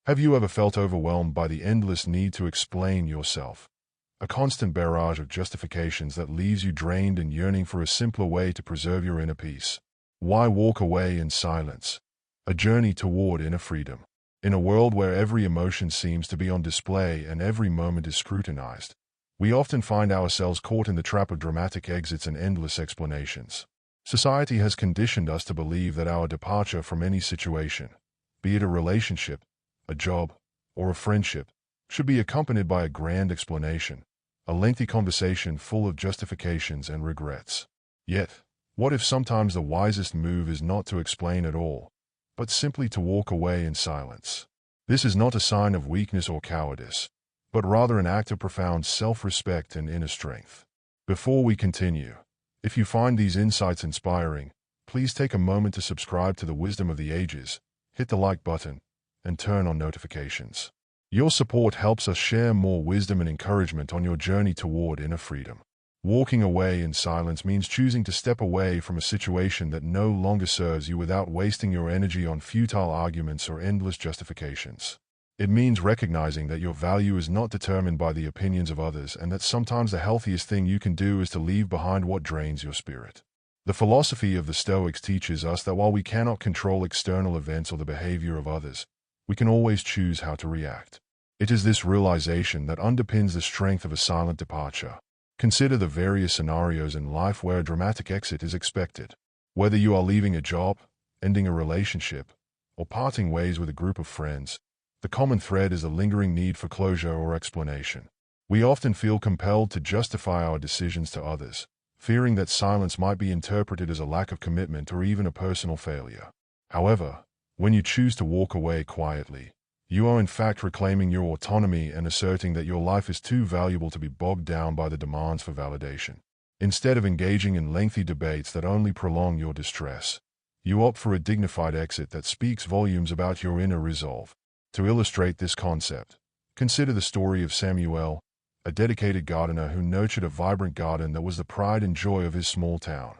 Have you ever felt overwhelmed by the endless need to explain yourself? A constant barrage of justifications that leaves you drained and yearning for a simpler way to preserve your inner peace. Why walk away in silence? A journey toward inner freedom. In a world where every emotion seems to be on display and every moment is scrutinized, we often find ourselves caught in the trap of dramatic exits and endless explanations. Society has conditioned us to believe that our departure from any situation, be it a relationship, a job, or a friendship, should be accompanied by a grand explanation, a lengthy conversation full of justifications and regrets. Yet, what if sometimes the wisest move is not to explain at all, but simply to walk away in silence? This is not a sign of weakness or cowardice, but rather an act of profound self-respect and inner strength. Before we continue, if you find these insights inspiring, please take a moment to subscribe to the Wisdom of the Ages, hit the like button, and turn on notifications. Your support helps us share more wisdom and encouragement on your journey toward inner freedom. Walking away in silence means choosing to step away from a situation that no longer serves you without wasting your energy on futile arguments or endless justifications. It means recognizing that your value is not determined by the opinions of others and that sometimes the healthiest thing you can do is to leave behind what drains your spirit. The philosophy of the Stoics teaches us that while we cannot control external events or the behavior of others, we can always choose how to react. It is this realization that underpins the strength of a silent departure. Consider the various scenarios in life where a dramatic exit is expected. Whether you are leaving a job, ending a relationship, or parting ways with a group of friends, the common thread is a lingering need for closure or explanation. We often feel compelled to justify our decisions to others, fearing that silence might be interpreted as a lack of commitment or even a personal failure. However, when you choose to walk away quietly, you are in fact reclaiming your autonomy and asserting that your life is too valuable to be bogged down by the demands for validation. Instead of engaging in lengthy debates that only prolong your distress, you opt for a dignified exit that speaks volumes about your inner resolve. To illustrate this concept, consider the story of Samuel, a dedicated gardener who nurtured a vibrant garden that was the pride and joy of his small town.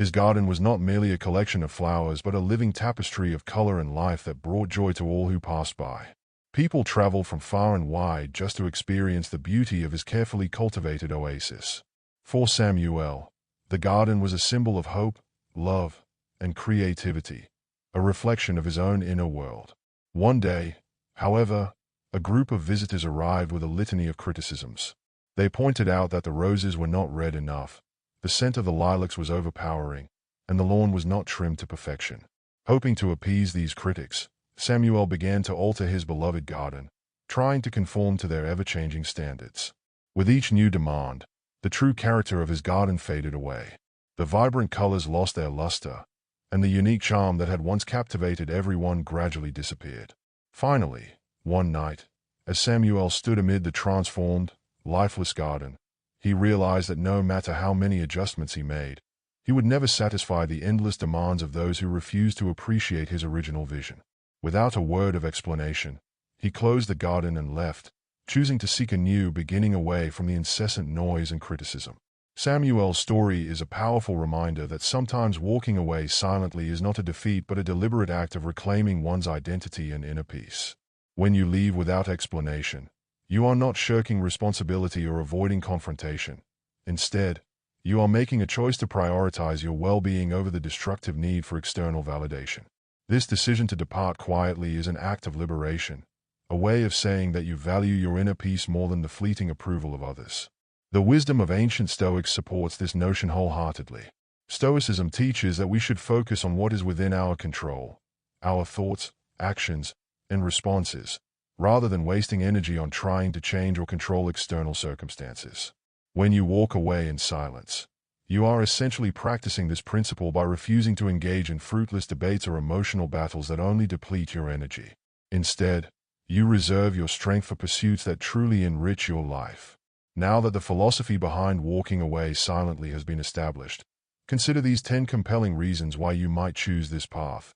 His garden was not merely a collection of flowers but a living tapestry of color and life that brought joy to all who passed by. People traveled from far and wide just to experience the beauty of his carefully cultivated oasis. For Samuel, the garden was a symbol of hope, love, and creativity, a reflection of his own inner world. One day, however, a group of visitors arrived with a litany of criticisms. They pointed out that the roses were not red enough, the scent of the lilacs was overpowering, and the lawn was not trimmed to perfection. Hoping to appease these critics, Samuel began to alter his beloved garden, trying to conform to their ever-changing standards. With each new demand, the true character of his garden faded away. The vibrant colors lost their luster, and the unique charm that had once captivated everyone gradually disappeared. Finally, one night, as Samuel stood amid the transformed, lifeless garden, he realized that no matter how many adjustments he made, he would never satisfy the endless demands of those who refused to appreciate his original vision. Without a word of explanation, he closed the garden and left, choosing to seek a new beginning away from the incessant noise and criticism. Samuel's story is a powerful reminder that sometimes walking away silently is not a defeat but a deliberate act of reclaiming one's identity and inner peace. When you leave without explanation, you are not shirking responsibility or avoiding confrontation. Instead, you are making a choice to prioritize your well-being over the destructive need for external validation. This decision to depart quietly is an act of liberation, a way of saying that you value your inner peace more than the fleeting approval of others. The wisdom of ancient Stoics supports this notion wholeheartedly. Stoicism teaches that we should focus on what is within our control, our thoughts, actions, and responses, rather than wasting energy on trying to change or control external circumstances. When you walk away in silence, you are essentially practicing this principle by refusing to engage in fruitless debates or emotional battles that only deplete your energy. Instead, you reserve your strength for pursuits that truly enrich your life. Now that the philosophy behind walking away silently has been established, consider these 10 compelling reasons why you might choose this path,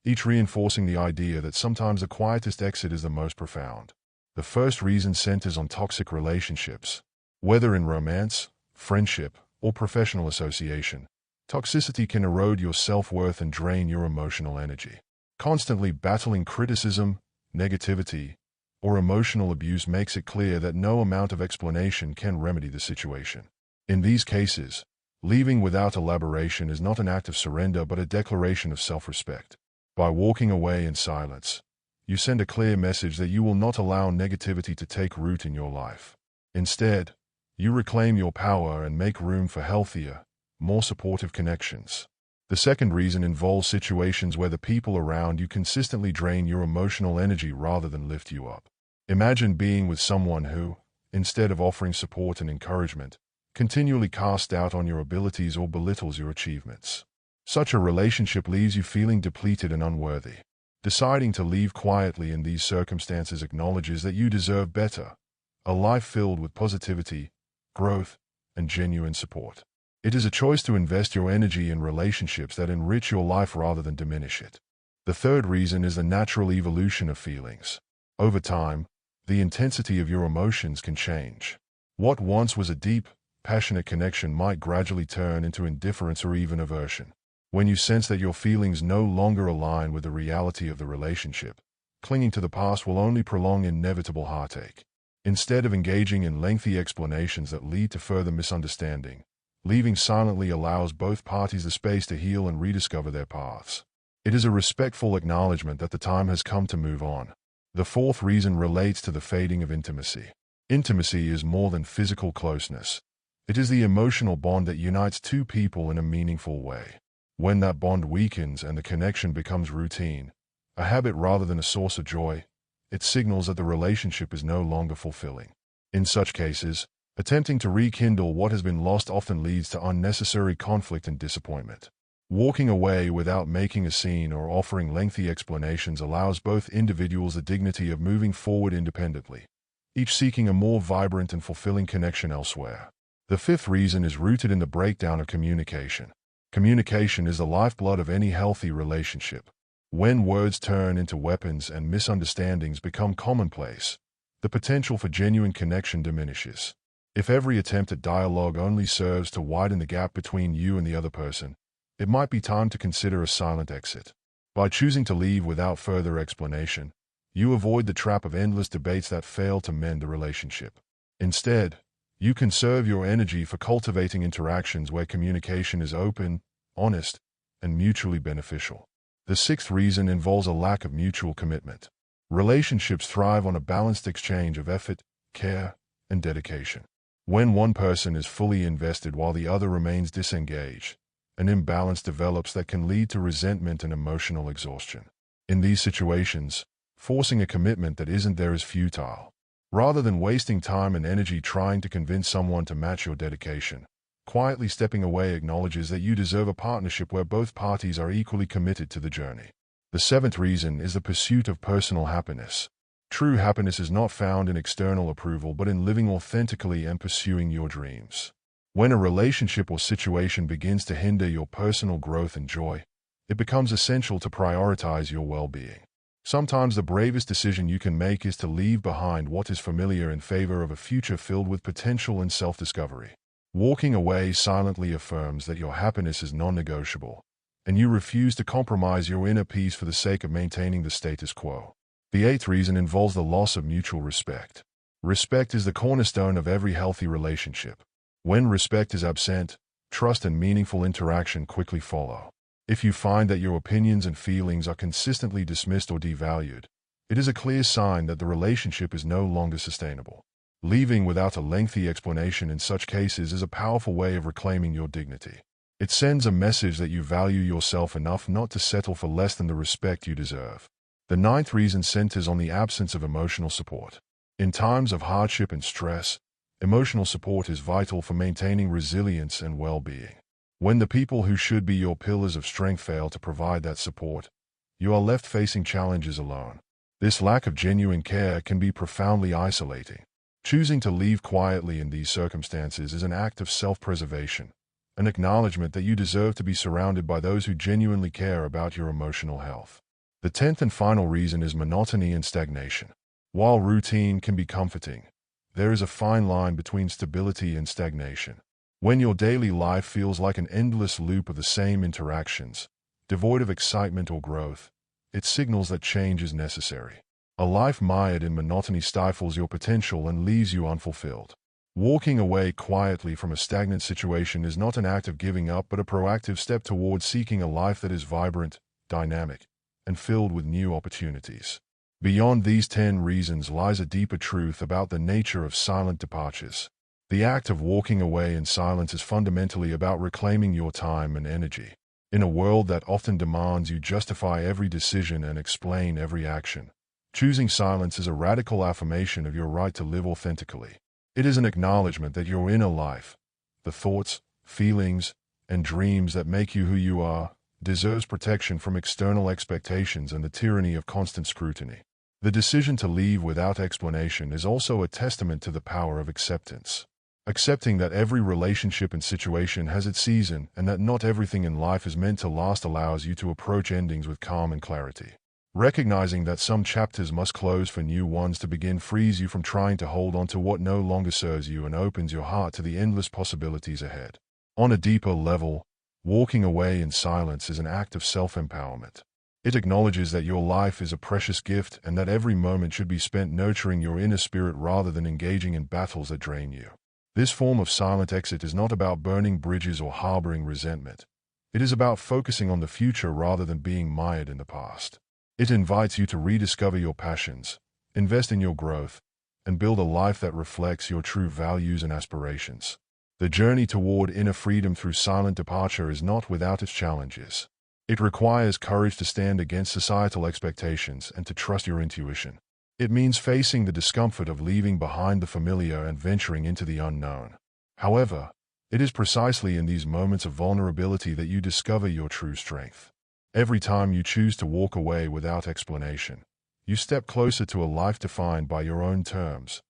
each reinforcing the idea that sometimes the quietest exit is the most profound. The first reason centers on toxic relationships. Whether in romance, friendship, or professional association, toxicity can erode your self-worth and drain your emotional energy. Constantly battling criticism, negativity, or emotional abuse makes it clear that no amount of explanation can remedy the situation. In these cases, leaving without elaboration is not an act of surrender but a declaration of self-respect. By walking away in silence, you send a clear message that you will not allow negativity to take root in your life. Instead, you reclaim your power and make room for healthier, more supportive connections. The second reason involves situations where the people around you consistently drain your emotional energy rather than lift you up. Imagine being with someone who, instead of offering support and encouragement, continually casts doubt on your abilities or belittles your achievements. Such a relationship leaves you feeling depleted and unworthy. Deciding to leave quietly in these circumstances acknowledges that you deserve better, a life filled with positivity, growth, and genuine support. It is a choice to invest your energy in relationships that enrich your life rather than diminish it. The third reason is the natural evolution of feelings. Over time, the intensity of your emotions can change. What once was a deep, passionate connection might gradually turn into indifference or even aversion. When you sense that your feelings no longer align with the reality of the relationship, clinging to the past will only prolong inevitable heartache. Instead of engaging in lengthy explanations that lead to further misunderstanding, leaving silently allows both parties the space to heal and rediscover their paths. It is a respectful acknowledgement that the time has come to move on. The fourth reason relates to the fading of intimacy. Intimacy is more than physical closeness. It is the emotional bond that unites two people in a meaningful way. When that bond weakens and the connection becomes routine, a habit rather than a source of joy, it signals that the relationship is no longer fulfilling. In such cases, attempting to rekindle what has been lost often leads to unnecessary conflict and disappointment. Walking away without making a scene or offering lengthy explanations allows both individuals the dignity of moving forward independently, each seeking a more vibrant and fulfilling connection elsewhere. The fifth reason is rooted in the breakdown of communication. Communication is the lifeblood of any healthy relationship. When words turn into weapons and misunderstandings become commonplace, the potential for genuine connection diminishes. If every attempt at dialogue only serves to widen the gap between you and the other person, it might be time to consider a silent exit. By choosing to leave without further explanation, you avoid the trap of endless debates that fail to mend the relationship. Instead, you conserve your energy for cultivating interactions where communication is open, honest, and mutually beneficial. The sixth reason involves a lack of mutual commitment. Relationships thrive on a balanced exchange of effort, care, and dedication. When one person is fully invested while the other remains disengaged, an imbalance develops that can lead to resentment and emotional exhaustion. In these situations, forcing a commitment that isn't there is futile. Rather than wasting time and energy trying to convince someone to match your dedication, quietly stepping away acknowledges that you deserve a partnership where both parties are equally committed to the journey. The seventh reason is the pursuit of personal happiness. True happiness is not found in external approval but in living authentically and pursuing your dreams. When a relationship or situation begins to hinder your personal growth and joy, it becomes essential to prioritize your well-being. Sometimes the bravest decision you can make is to leave behind what is familiar in favor of a future filled with potential and self-discovery. Walking away silently affirms that your happiness is non-negotiable, and you refuse to compromise your inner peace for the sake of maintaining the status quo. The eighth reason involves the loss of mutual respect. Respect is the cornerstone of every healthy relationship. When respect is absent, trust and meaningful interaction quickly follow. If you find that your opinions and feelings are consistently dismissed or devalued, it is a clear sign that the relationship is no longer sustainable. Leaving without a lengthy explanation in such cases is a powerful way of reclaiming your dignity. It sends a message that you value yourself enough not to settle for less than the respect you deserve. The ninth reason centers on the absence of emotional support. In times of hardship and stress, emotional support is vital for maintaining resilience and well-being. When the people who should be your pillars of strength fail to provide that support, you are left facing challenges alone. This lack of genuine care can be profoundly isolating. Choosing to leave quietly in these circumstances is an act of self-preservation, an acknowledgement that you deserve to be surrounded by those who genuinely care about your emotional health. The 10th and final reason is monotony and stagnation. While routine can be comforting, there is a fine line between stability and stagnation. When your daily life feels like an endless loop of the same interactions, devoid of excitement or growth, it signals that change is necessary. A life mired in monotony stifles your potential and leaves you unfulfilled. Walking away quietly from a stagnant situation is not an act of giving up, but a proactive step towards seeking a life that is vibrant, dynamic, and filled with new opportunities. Beyond these 10 reasons lies a deeper truth about the nature of silent departures. The act of walking away in silence is fundamentally about reclaiming your time and energy. In a world that often demands you justify every decision and explain every action, choosing silence is a radical affirmation of your right to live authentically. It is an acknowledgement that your inner life, the thoughts, feelings, and dreams that make you who you are, deserves protection from external expectations and the tyranny of constant scrutiny. The decision to leave without explanation is also a testament to the power of acceptance. Accepting that every relationship and situation has its season and that not everything in life is meant to last allows you to approach endings with calm and clarity. Recognizing that some chapters must close for new ones to begin frees you from trying to hold on to what no longer serves you and opens your heart to the endless possibilities ahead. On a deeper level, walking away in silence is an act of self-empowerment. It acknowledges that your life is a precious gift and that every moment should be spent nurturing your inner spirit rather than engaging in battles that drain you. This form of silent exit is not about burning bridges or harboring resentment. It is about focusing on the future rather than being mired in the past. It invites you to rediscover your passions, invest in your growth, and build a life that reflects your true values and aspirations. The journey toward inner freedom through silent departure is not without its challenges. It requires courage to stand against societal expectations and to trust your intuition. It means facing the discomfort of leaving behind the familiar and venturing into the unknown. However, it is precisely in these moments of vulnerability that you discover your true strength. Every time you choose to walk away without explanation, you step closer to a life defined by your own terms,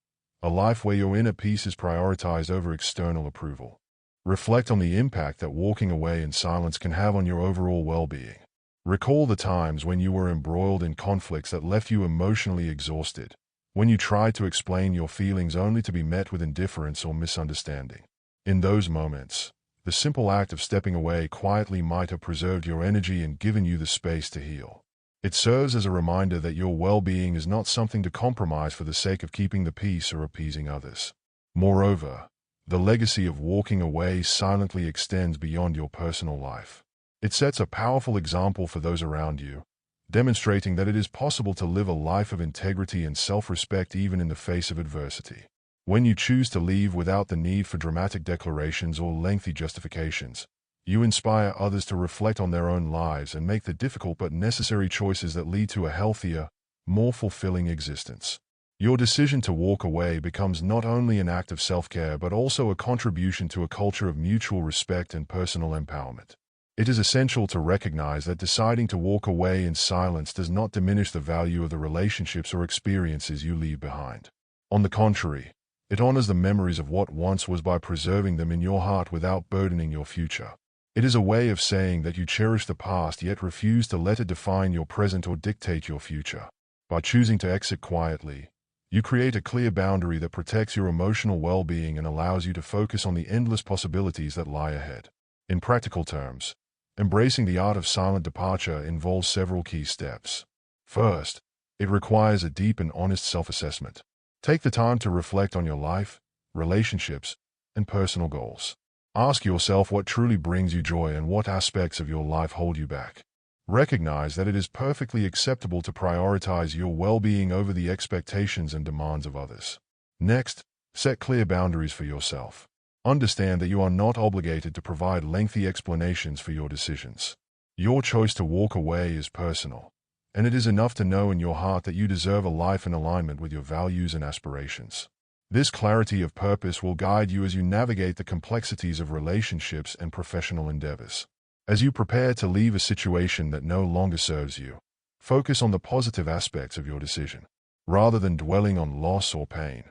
a life where your inner peace is prioritized over external approval. Reflect on the impact that walking away in silence can have on your overall well-being. Recall the times when you were embroiled in conflicts that left you emotionally exhausted, when you tried to explain your feelings only to be met with indifference or misunderstanding. In those moments, the simple act of stepping away quietly might have preserved your energy and given you the space to heal. It serves as a reminder that your well-being is not something to compromise for the sake of keeping the peace or appeasing others. Moreover, the legacy of walking away silently extends beyond your personal life. It sets a powerful example for those around you, demonstrating that it is possible to live a life of integrity and self-respect even in the face of adversity. When you choose to leave without the need for dramatic declarations or lengthy justifications, you inspire others to reflect on their own lives and make the difficult but necessary choices that lead to a healthier, more fulfilling existence. Your decision to walk away becomes not only an act of self-care but also a contribution to a culture of mutual respect and personal empowerment. It is essential to recognize that deciding to walk away in silence does not diminish the value of the relationships or experiences you leave behind. On the contrary, it honors the memories of what once was by preserving them in your heart without burdening your future. It is a way of saying that you cherish the past yet refuse to let it define your present or dictate your future. By choosing to exit quietly, you create a clear boundary that protects your emotional well-being and allows you to focus on the endless possibilities that lie ahead. In practical terms, embracing the art of silent departure involves several key steps. First, it requires a deep and honest self-assessment. Take the time to reflect on your life, relationships, and personal goals. Ask yourself what truly brings you joy and what aspects of your life hold you back. Recognize that it is perfectly acceptable to prioritize your well-being over the expectations and demands of others. Next, set clear boundaries for yourself. Understand that you are not obligated to provide lengthy explanations for your decisions. Your choice to walk away is personal, and it is enough to know in your heart that you deserve a life in alignment with your values and aspirations. This clarity of purpose will guide you as you navigate the complexities of relationships and professional endeavors. As you prepare to leave a situation that no longer serves you, focus on the positive aspects of your decision. Rather than dwelling on loss or pain,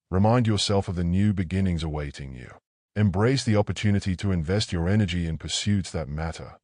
remind yourself of the new beginnings awaiting you. Embrace the opportunity to invest your energy in pursuits that matter,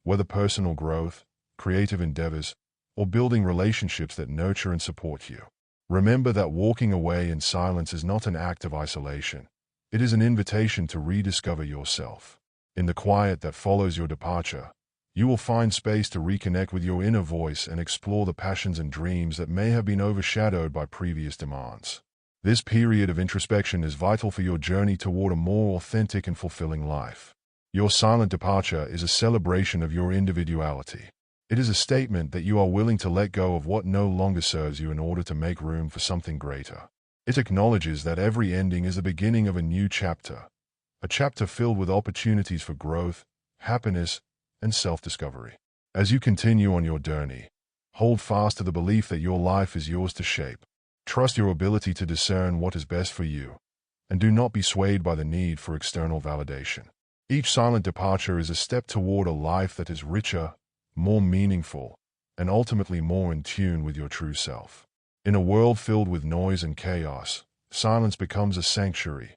whether personal growth, creative endeavors, or building relationships that nurture and support you. Remember that walking away in silence is not an act of isolation. It is an invitation to rediscover yourself. In the quiet that follows your departure, You will find space to reconnect with your inner voice and explore the passions and dreams that may have been overshadowed by previous demands. This period of introspection is vital for your journey toward a more authentic and fulfilling life. Your silent departure is a celebration of your individuality. It is a statement that you are willing to let go of what no longer serves you in order to make room for something greater. It acknowledges that every ending is the beginning of a new chapter, a chapter filled with opportunities for growth, happiness, and self-discovery. As you continue on your journey, hold fast to the belief that your life is yours to shape. Trust your ability to discern what is best for you, and do not be swayed by the need for external validation. Each silent departure is a step toward a life that is richer, more meaningful, and ultimately more in tune with your true self. In a world filled with noise and chaos, silence becomes a sanctuary,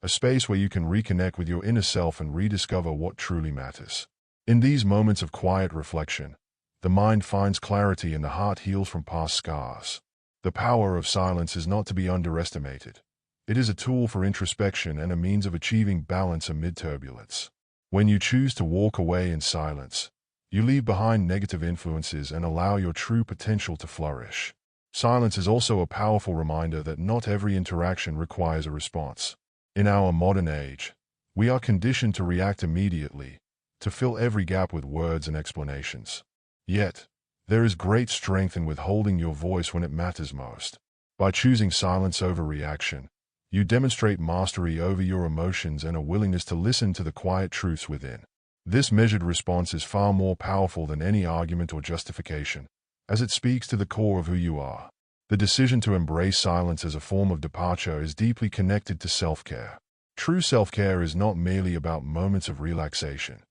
a space where you can reconnect with your inner self and rediscover what truly matters. In these moments of quiet reflection, the mind finds clarity and the heart heals from past scars. The power of silence is not to be underestimated. It is a tool for introspection and a means of achieving balance amid turbulence. When you choose to walk away in silence, you leave behind negative influences and allow your true potential to flourish. Silence is also a powerful reminder that not every interaction requires a response. In our modern age, we are conditioned to react immediately, to fill every gap with words and explanations. Yet, there is great strength in withholding your voice when it matters most. By choosing silence over reaction, you demonstrate mastery over your emotions and a willingness to listen to the quiet truths within. This measured response is far more powerful than any argument or justification, as it speaks to the core of who you are. The decision to embrace silence as a form of departure is deeply connected to self-care. True self-care is not merely about moments of relaxation.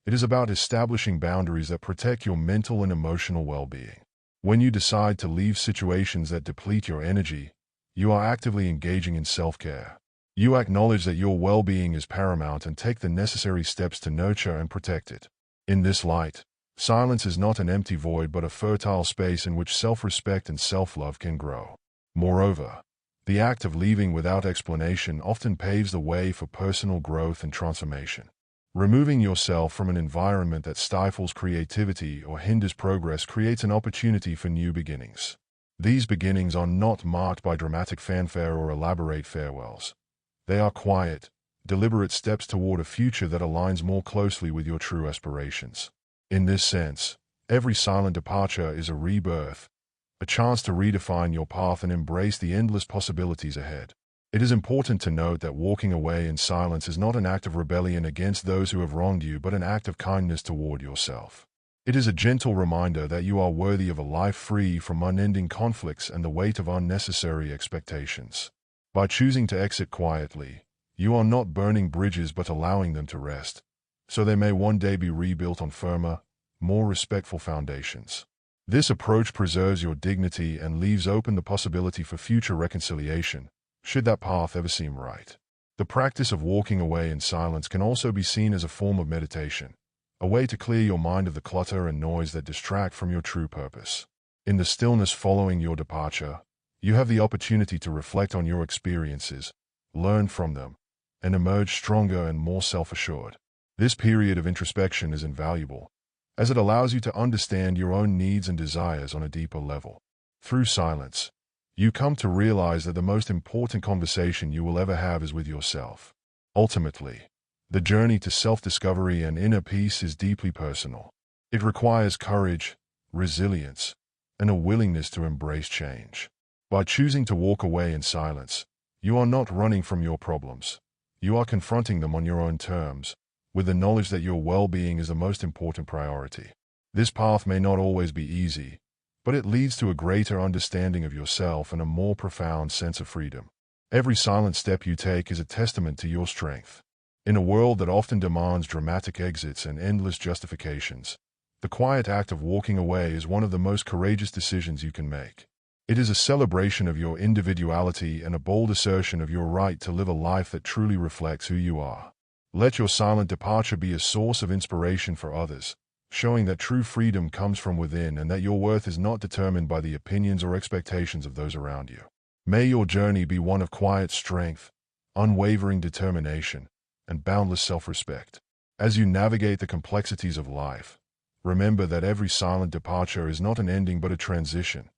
It is about establishing boundaries that protect your mental and emotional well-being. When you decide to leave situations that deplete your energy, you are actively engaging in self-care. You acknowledge that your well-being is paramount and take the necessary steps to nurture and protect it. In this light, silence is not an empty void but a fertile space in which self-respect and self-love can grow. Moreover, the act of leaving without explanation often paves the way for personal growth and transformation. Removing yourself from an environment that stifles creativity or hinders progress creates an opportunity for new beginnings. These beginnings are not marked by dramatic fanfare or elaborate farewells. They are quiet, deliberate steps toward a future that aligns more closely with your true aspirations. In this sense, every silent departure is a rebirth, a chance to redefine your path and embrace the endless possibilities ahead. It is important to note that walking away in silence is not an act of rebellion against those who have wronged you, but an act of kindness toward yourself. It is a gentle reminder that you are worthy of a life free from unending conflicts and the weight of unnecessary expectations. By choosing to exit quietly, you are not burning bridges but allowing them to rest, so they may one day be rebuilt on firmer, more respectful foundations. This approach preserves your dignity and leaves open the possibility for future reconciliation, should that path ever seem right. The practice of walking away in silence can also be seen as a form of meditation, a way to clear your mind of the clutter and noise that distract from your true purpose. In the stillness following your departure, you have the opportunity to reflect on your experiences, learn from them, and emerge stronger and more self-assured. This period of introspection is invaluable, as it allows you to understand your own needs and desires on a deeper level. Through silence, you come to realize that the most important conversation you will ever have is with yourself. Ultimately, the journey to self-discovery and inner peace is deeply personal. It requires courage, resilience, and a willingness to embrace change. By choosing to walk away in silence, you are not running from your problems. You are confronting them on your own terms, with the knowledge that your well-being is the most important priority. This path may not always be easy, but it leads to a greater understanding of yourself and a more profound sense of freedom. Every silent step you take is a testament to your strength. In a world that often demands dramatic exits and endless justifications, the quiet act of walking away is one of the most courageous decisions you can make. It is a celebration of your individuality and a bold assertion of your right to live a life that truly reflects who you are. Let your silent departure be a source of inspiration for others, showing that true freedom comes from within and that your worth is not determined by the opinions or expectations of those around you. May your journey be one of quiet strength, unwavering determination, and boundless self-respect. As you navigate the complexities of life, Remember that every silent departure is not an ending but a transition,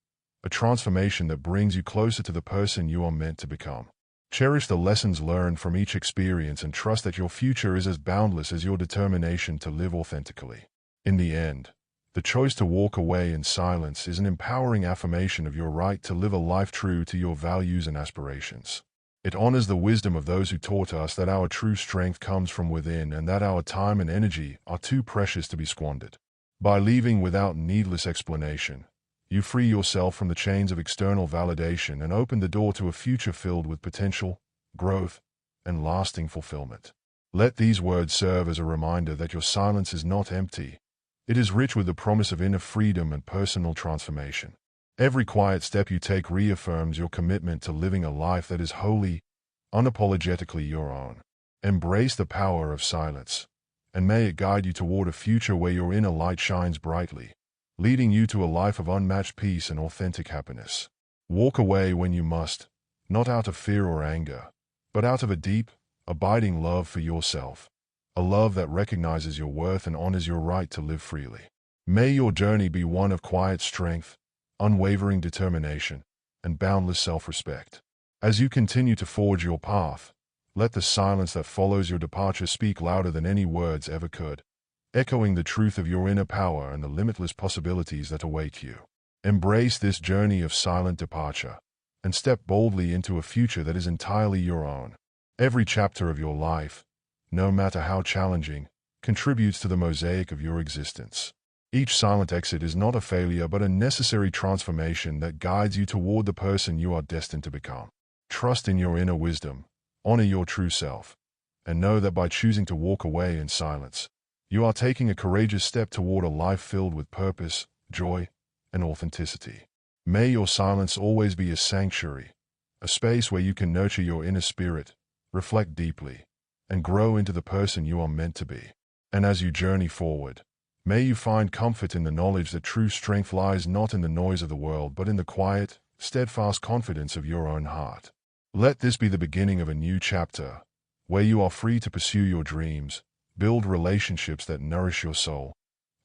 a transformation that brings you closer to the person you are meant to become. Cherish the lessons learned from each experience and trust that your future is as boundless as your determination to live authentically. In the end, the choice to walk away in silence is an empowering affirmation of your right to live a life true to your values and aspirations. It honors the wisdom of those who taught us that our true strength comes from within and that our time and energy are too precious to be squandered. By leaving without needless explanation, you free yourself from the chains of external validation and open the door to a future filled with potential, growth, and lasting fulfillment. Let these words serve as a reminder that your silence is not empty. It is rich with the promise of inner freedom and personal transformation. Every quiet step you take reaffirms your commitment to living a life that is wholly, unapologetically your own. Embrace the power of silence, and may it guide you toward a future where your inner light shines brightly, leading you to a life of unmatched peace and authentic happiness. Walk away when you must, not out of fear or anger, but out of a deep, abiding love for yourself, a love that recognizes your worth and honors your right to live freely. May your journey be one of quiet strength, unwavering determination, and boundless self-respect. As you continue to forge your path, let the silence that follows your departure speak louder than any words ever could, echoing the truth of your inner power and the limitless possibilities that await you. Embrace this journey of silent departure, and step boldly into a future that is entirely your own. Every chapter of your life, no matter how challenging, contributes to the mosaic of your existence. Each silent exit is not a failure but a necessary transformation that guides you toward the person you are destined to become. Trust in your inner wisdom, honor your true self, and know that by choosing to walk away in silence, you are taking a courageous step toward a life filled with purpose, joy, and authenticity. May your silence always be a sanctuary, a space where you can nurture your inner spirit, reflect deeply, and grow into the person you are meant to be. And as you journey forward, may you find comfort in the knowledge that true strength lies not in the noise of the world but in the quiet, steadfast confidence of your own heart. Let this be the beginning of a new chapter, where you are free to pursue your dreams, build relationships that nourish your soul,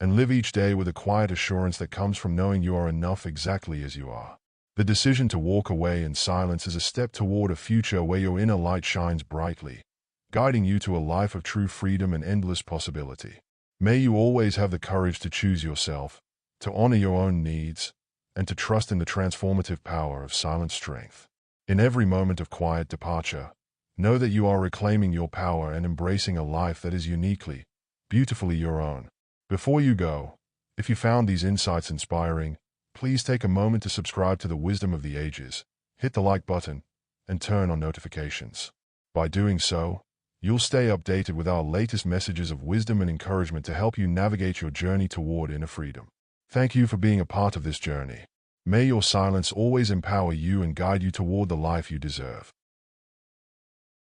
and live each day with a quiet assurance that comes from knowing you are enough exactly as you are. The decision to walk away in silence is a step toward a future where your inner light shines brightly, guiding you to a life of true freedom and endless possibility. May you always have the courage to choose yourself, to honor your own needs, and to trust in the transformative power of silent strength. In every moment of quiet departure, know that you are reclaiming your power and embracing a life that is uniquely, beautifully your own. Before you go, if you found these insights inspiring, please take a moment to subscribe to the Wisdom of the Ages, hit the like button, and turn on notifications. By doing so, you'll stay updated with our latest messages of wisdom and encouragement to help you navigate your journey toward inner freedom. Thank you for being a part of this journey. May your silence always empower you and guide you toward the life you deserve.